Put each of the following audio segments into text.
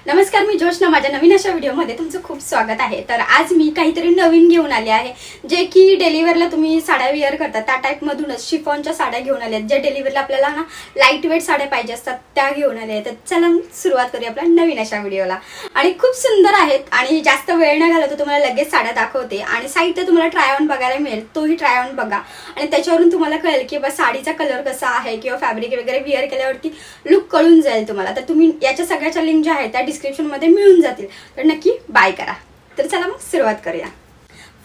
नमस्कार, मी जोशना. माझ्या नवीन अशा व्हिडिओमध्ये तुमचं खूप स्वागत आहे. तर आज मी काहीतरी नवीन घेऊन आले आहे, जे की डेलिव्हरला तुम्ही साड्या वेअर करता त्या टाईपमधूनच शिफॉनच्या साड्या घेऊन आल्या आहेत. ज्या डेलिव्हरला आपल्याला ना लाईट वेट साड्या पाहिजे असतात त्या घेऊन आल्या आहेत. तर चला सुरुवात करूया आपल्या नवीन अशा व्हिडिओला. आणि खूप सुंदर आहेत आणि जास्त वेळ न घालवता तुम्हाला लगेच साड्या दाखवते आणि साईडला तुम्हाला ट्राय ऑन बघायला मिळेल. तोही ट्राय ऑन बघा आणि त्याच्यावरून तुम्हाला कळेल की बा साडीचा कलर कसा आहे किंवा फॅब्रिक वगैरे वेअर केल्यावरती लुक कळून जाईल तुम्हाला. तर तुम्ही याच्या सगळ्याच्या लिंक ज्या आहेत त्या डिस्क्रिप्शन मध्ये मिळून जातील, तर नक्की बाय करा. तर चला मग सुरुवात करूया.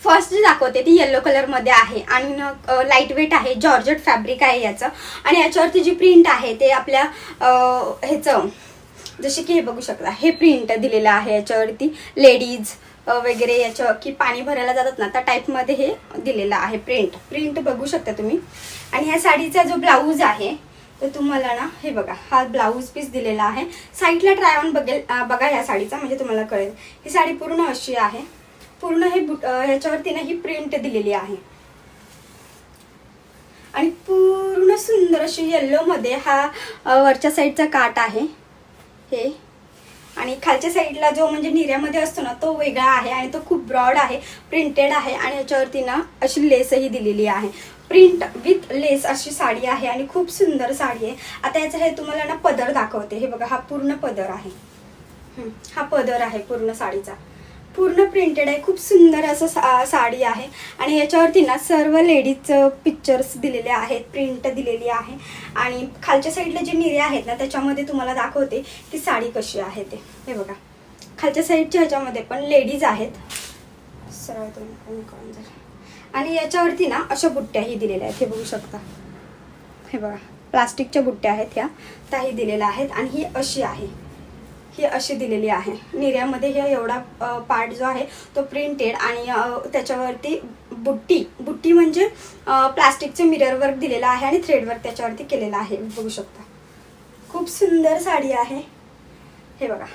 फर्स्ट जी दाखवते ती येलो कलर मध्ये आहे आणि लाईट वेट आहे, जॉर्जेट फॅब्रिक आहे याचं. आणि याच्यावरती जी प्रिंट आहे ते आपल्या ह्याचं जसे की हे बघू शकता, हे प्रिंट दिलेलं आहे याच्यावरती. लेडीज वगैरे याच्या की पाणी भरायला जातात ना त्या टाईपमध्ये हे दिलेलं आहे. प्रिंट बघू शकता तुम्ही. आणि ह्या साडीचा जो ब्लाऊज आहे तर तुम्हाला ना हे बघा, हा ब्लाऊज पीस दिलेला आहे. साईडला ट्राय ऑन बघा या साडीचा, म्हणजे तुम्हाला कळेल. ही साडी पूर्ण अशी आहे. पूर्ण हे ह्याच्यावरती ना ही प्रिंट दिलेली आहे आणि पूर्ण सुंदर अशी येल्लो मध्ये हा वरच्या साईडचा काट आहे हे. आणि खालच्या साईडला जो म्हणजे निर्यामध्ये असतो ना तो वेगळा आहे आणि तो खूप ब्रॉड आहे, प्रिंटेड आहे. आणि याच्यावरती ना अशी लेसही दिलेली आहे. प्रिंट विथ लेस अशी साडी आहे आणि खूप सुंदर साडी आहे. आता याचं हे तुम्हाला ना पदर दाखवते. हे बघा, हा पूर्ण पदर आहे. हा पदर आहे पूर्ण साडीचा. पूर्ण प्रिंटेड आहे, खूप सुंदर असं साडी आहे. आणि याच्यावरती ना सर्व लेडीजचं पिक्चर्स दिलेले आहेत, प्रिंट दिलेली आहे. आणि खालच्या साईडला जे निर्या आहेत ना त्याच्यामध्ये तुम्हाला दाखवते की साडी कशी आहे ते. हे बघा, खालच्या साईडच्या ह्याच्यामध्ये पण लेडीज आहेत. सरळ कळून जाईल. आणि याच्यावरती ना अशा बुट्ट्याही दिलेल्या आहेत, हे बघू शकता. हे बघा, प्लास्टिकच्या बुट्ट्या आहेत ह्या, त्याही दिलेल्या आहेत. आणि ही अशी आहे, ही अशी दिलेली आहे. निर्यामध्ये हे एवढा पार्ट जो आहे तो प्रिंटेड आणि त्याच्यावरती बुट्टी म्हणजे प्लास्टिकचं मिरर वर्क दिलेलं आहे आणि थ्रेड वर्क त्याच्यावरती केलेलं आहे, बघू शकता. खूप सुंदर साडी आहे. हे बघा,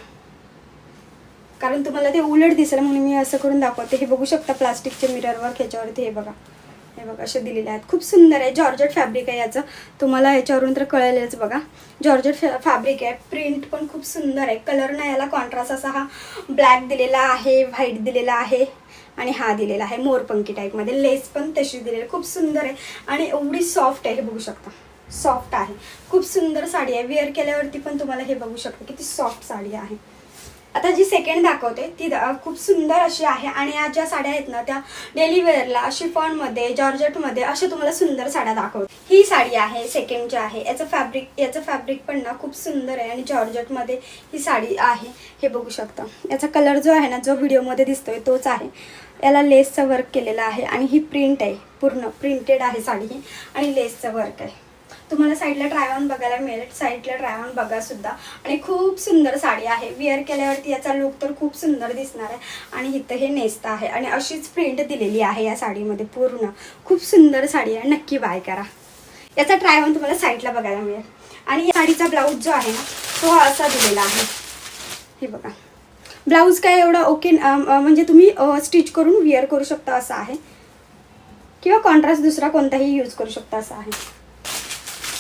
कारण तुम्हाला ते उलट दिसेल म्हणून मी असं करून दाखवते. हे बघू शकता, प्लास्टिकचे मिरर वर्क ह्याच्यावरती. हे बघा असे दिलेले आहेत. खूप सुंदर आहे. जॉर्जेट फॅब्रिक आहे याचं, तुम्हाला याच्यावरून तर कळेलच. बघा, जॉर्जेट फॅब्रिक आहे. प्रिंट पण खूप सुंदर आहे. कलर ना याला कॉन्ट्रास्ट असा हा ब्लॅक दिलेला आहे, व्हाईट दिलेला आहे आणि हा दिलेला आहे मोरपंखी टाईपमध्ये. लेस पण तशी दिलेली, खूप सुंदर आहे आणि एवढी सॉफ्ट आहे. हे बघू शकता, सॉफ्ट आहे. खूप सुंदर साडी आहे. वेअर केल्यावरती पण तुम्हाला हे बघू शकता किती सॉफ्ट साडी आहे. आता जी सेकंड दाखवते ती खूप सुंदर अशी आहे. आणि या ज्या साड्या आहेत ना त्या डेली वेअरला शिफॉनमध्ये, जॉर्जेटमध्ये अशा तुम्हाला सुंदर साड्या दाखवते. ही साडी आहे सेकंड जी आहे. याचं फॅब्रिक पण ना खूप सुंदर आहे आणि जॉर्जेटमध्ये ही साडी आहे. हे बघू शकता. याचा कलर जो आहे ना, जो व्हिडिओमध्ये दिसतोय तोच आहे. याला लेसचं वर्क केलेलं आहे आणि ही प्रिंट आहे, पूर्ण प्रिंटेड आहे साडी ही आणि लेसचं वर्क आहे. तुम्हाला साईडला ट्राय ऑन बघायला मिळेल. साईडला ट्राय ऑन बघा सुद्धा. आणि खूप सुंदर साडी आहे. वेअर केल्यावरती याचा लुक तर खूप सुंदर दिसणार आहे. आणि इथं हे नेसतं आहे आणि अशीच प्रिंट दिलेली आहे या साडीमध्ये. पूर्ण खूप सुंदर साडी आहे, नक्की बाय करा. याचा ट्राय ऑन तुम्हाला साईडला बघायला मिळेल. आणि या साडीचा ब्लाऊज जो आहे ना तो असा दिलेला आहे. हे बघा, ब्लाऊज काय एवढा ओके म्हणजे तुम्ही स्टिच करून वेअर करू शकता असं आहे, किंवा कॉन्ट्रास्ट दुसरा कोणताही यूज करू शकता असं आहे.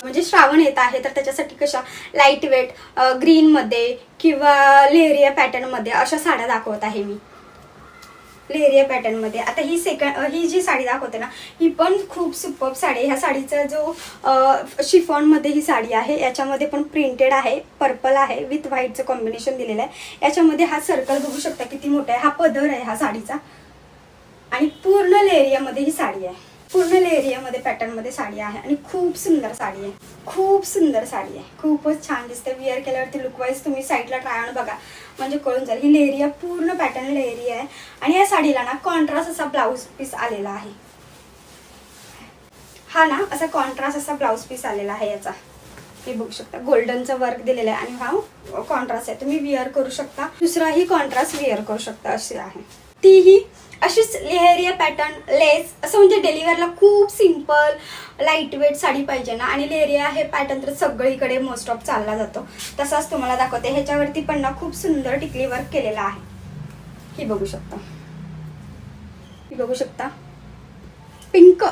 म्हणजे श्रावण येत आहे तर त्याच्यासाठी कशा लाईट वेट ग्रीनमध्ये किंवा लेहरिया पॅटर्नमध्ये अशा साड्या दाखवत आहे मी, लेहरिया पॅटर्नमध्ये. आता ही जी साडी दाखवते ना ही पण खूप सुपर्ब साडी आहे. ह्या साडीचा जो शिफॉनमध्ये ही साडी आहे, याच्यामध्ये पण प्रिंटेड आहे, पर्पल आहे विथ व्हाईटचं कॉम्बिनेशन दिलेलं आहे. याच्यामध्ये हा सर्कल बघू शकता किती मोठा आहे. हा पदर आहे हा साडीचा. आणि पूर्ण लेहरियामध्ये ही साडी आहे, पूर्ण लेहरियामध्ये पॅटर्नमध्ये साडी आहे आणि खूप सुंदर साडी आहे. खूप सुंदर साडी आहे, खूपच छान दिसते. वेअर केल्यावरती लुकवाईज तुम्ही साईडला ट्राय ऑन बघा म्हणजे कळून जाईल. ही लेहरिया पूर्ण पॅटर्न लेहरिया आहे. आणि या साडीला ना कॉन्ट्रास्ट असा ब्लाऊज पीस आलेला आहे. हा ना असा कॉन्ट्रास्ट असा ब्लाऊज पीस आलेला आहे याचा. हे बघू शकता, गोल्डनचं वर्क दिलेलं आहे आणि हा कॉन्ट्रास्ट आहे. तुम्ही वेअर करू शकता, दुसराही कॉन्ट्रास्ट वेअर करू शकता अशी आहे. तीही अशीच लेहरिया पॅटर्न लेस असं म्हणजे डेलिव्हरला खूप सिंपल लाईट वेट साडी पाहिजे ना. आणि लेहरिया हे पॅटर्न तर सगळीकडे मोस्ट ऑफ चालला जातो. तसाच तुम्हाला दाखवते. ह्याच्यावरती पण ना खूप सुंदर टिकली वर्क केलेला आहे. ही बघू शकता, ही बघू शकता. पिंक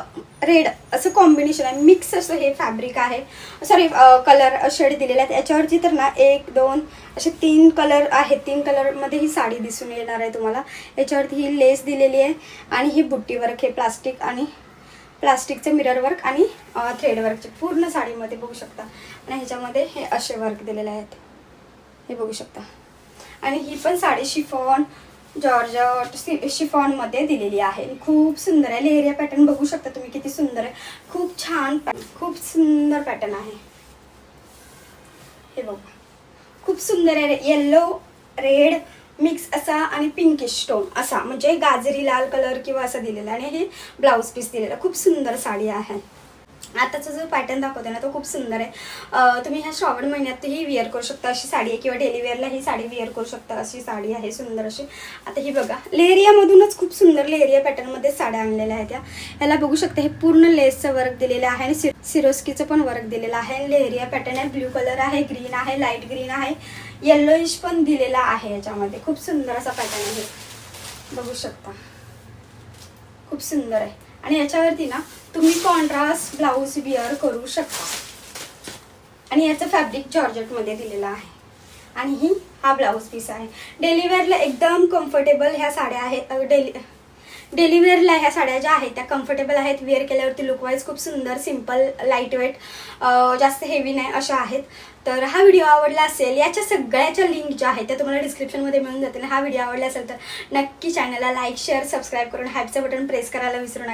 रेड असं कॉम्बिनेशन आहे, मिक्स असं हे फॅब्रिक आहे. सॉरी कलर शेड दिलेले आहेत याच्यावरती. तर ना 1 2 असे 3 कलर आहेत. 3 कलरमध्ये ही साडी दिसून येणार आहे तुम्हाला. याच्यावरती ही लेस दिलेली आहे आणि ही बुट्टी वर्क, हे प्लास्टिक आणि प्लास्टिकचं मिरर वर्क आणि थ्रेड वर्कचे पूर्ण साडीमध्ये बघू शकता. आणि ह्याच्यामध्ये हे असे वर्क दिलेले आहेत, हे बघू शकता. आणि ही पण साडी शिफॉन जॉर्जट शिफॉनमध्ये दिलेली आहे. खूप सुंदर आहे. लेहरिया पॅटर्न बघू शकता तुम्ही किती सुंदर आहे. खूप छान, खूप सुंदर पॅटर्न आहे. हे बघा खूप सुंदर आहे. येल्लो रेड मिक्स असा आणि पिंकिश टोन असा, म्हणजे गाजरी लाल कलर किंवा असा दिलेला. आणि हे ब्लाऊज पीस दिलेला. खूप सुंदर साडी आहे. आताचा जो पॅटर्न दाखवते ना तो खूप सुंदर आहे. तुम्ही ह्या श्रावण महिन्यातही वेअर करू शकता अशी साडी आहे, किंवा डेली वेअरला ही साडी वेअर करू शकता अशी साडी आहे सुंदर अशी. आता ही बघा लेहरियामधूनच खूप सुंदर लेहरिया पॅटर्नमध्ये साड्या आणलेल्या आहेत. ह्याला बघू शकता हे पूर्ण लेसचं वर्क दिलेलं आहे आणि सिरोस्कीचं पण वर्क दिलेलं आहे. लेहरिया पॅटर्न आहे. ब्ल्यू कलर आहे, ग्रीन आहे, लाईट ग्रीन आहे, येल्लोइश पण दिलेला आहे याच्यामध्ये. खूप सुंदर असा पॅटर्न आहे, बघू शकता. खूप सुंदर आहे. आणि याच्यावरती ना तुम्ही कॉन्ट्रास्ट ब्लाऊज वेअर करू शकता. आणि याचं फॅब्रिक जॉर्जेटमध्ये दिलेलं आहे. आणि हा ब्लाऊज पीस आहे. डेली वेअरला एकदम कम्फर्टेबल ह्या साड्या आहेत. डेली वेअरला ह्या साड्या ज्या आहेत त्या कम्फर्टेबल आहेत. वेअर केल्यावरती लुकवाईज खूप सुंदर, सिम्पल, लाईट वेट, जास्त हेवी नाही अशा आहेत. तर हा व्हिडिओ आवडला असेल, याच्या सगळ्याच्या लिंक ज्या आहेत त्या तुम्हाला डिस्क्रिप्शनमध्ये मिळून जातील. हा व्हिडिओ आवडला असेल तर नक्की चॅनलला लाईक, शेअर, सबस्क्राईब करून हॅपचं बटन प्रेस करायला विसरू नका.